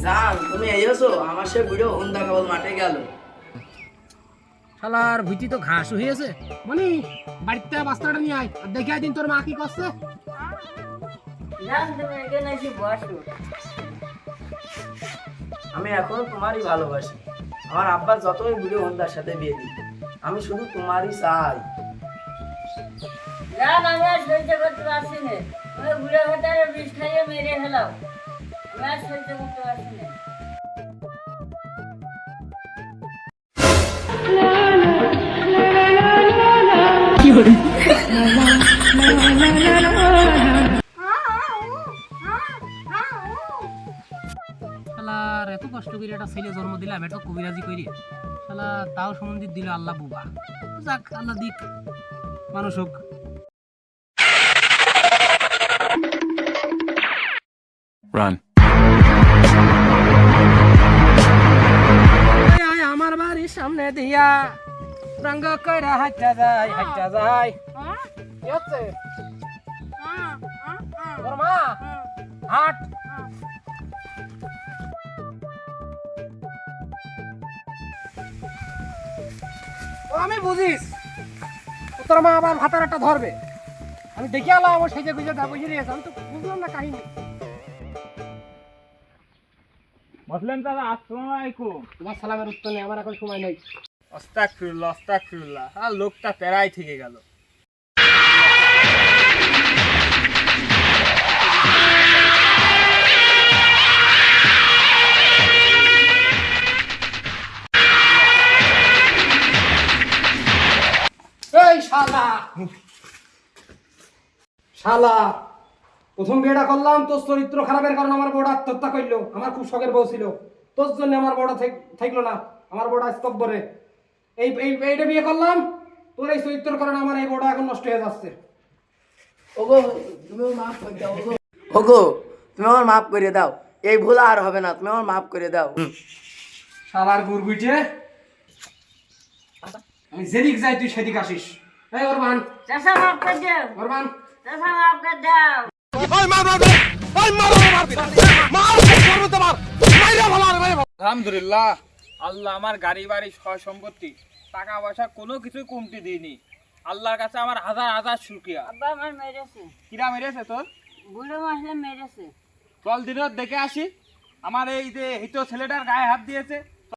জান তুমি এসো, আমার সে ভিডিও হুন্দা কেবল মাঠে গেল। শালার ভুইটি তো ঘাস হয়েছে। মানে বাড়িতে বাস্তাটা নিয়ে আয় আর দেখে দিন তোর মা কি করছে। জান তুমি এখানে এসে বসো। আমি এখনো তোমারই ভালোবাসি। আমার আব্বা যতই ভিডিও হুন্দার সাথে বিয়ে দিই, আমি শুধু তোমারই চাই। জান আমি আর সহ্য করতে পারছি না, ওই বুড়ো ভেতরে বিষ খাইয়ে মেরে ফেলাও। আমি আর সহ্য করতে পারছি না। শালার এত কষ্ট করে একটা ছেলে জন্ম দিলাম, এটা কবিরাজি করি শালা, তাও সম্বন্ধে দিল আল্লাহ বুবা। যাক আল্লাহ দিক, মানুষ হোক। Run. আমার বাড়ির সামনে দিয়া রঙ্গ কইরা হাঁটা যায় হাঁটা যায়। কি হচ্ছে তোর মা? হাট। ও আমি বুঝিস, তোর মা আবার ভাতার একটা ধরবে। আমি দেখে আলাম আমার সেজে গুজে দা বুঝে নিয়েছে, আমি তো বুঝলাম না কাহিনী। বসলেন দাদা, আসসালামু আলাইকুম। তোমার সালামের উত্তর নেই, আমার এখন সময় নেই। আস্তাগফিরুল্লাহ আস্তাগফিরুল্লাহ। আর লোকটা তেরাই থেকে গেল। এই শালা শালা, প্রথম বিয়েটা করলাম তোর চরিত্র খারাপের কারণে আমার বউটা আত্মহত্যা করলো। আমার খুব শখের বউ ছিল, তোর জন্য আমার বউটা থাকলো না, আমার বউটা স্তব্ধরে। এইটা বিয়ে করলাম, তোর এই চরিত্রের কারণে আমার এই বউটা এখন নষ্ট হয়ে যাচ্ছে। ওগো তুমি মাফ করে দাও। ওগো তুমি আমার মাফ করে দাও, এই ভুল আর হবে না, তুমি আমার মাফ করে দাও। শালার গুড়গুইটে, আমি যেদিক যাই তুই সেদিক আসিস। এই ওরমান, চাষা মাফ করে দাও, ওরমান, চাষা মাফ করে দাও। আলহামদুলিল্লাহ, আল্লাহ আমার গাড়ি বাড়ি সয় সম্পত্তি টাকা পয়সা কোনো কিছু কমতি দিইনি। আল্লাহর কাছে আমার হাজার হাজার শুকরিয়া। আব্বা আমার মেরেছে, কিরা মেরেছে তোর? বুড়ো মশলা মেরেছে। চল দিনত দেখে আসি। আমার এই যে হিতো ছেলেটার গায়ে হাত দিয়েছে,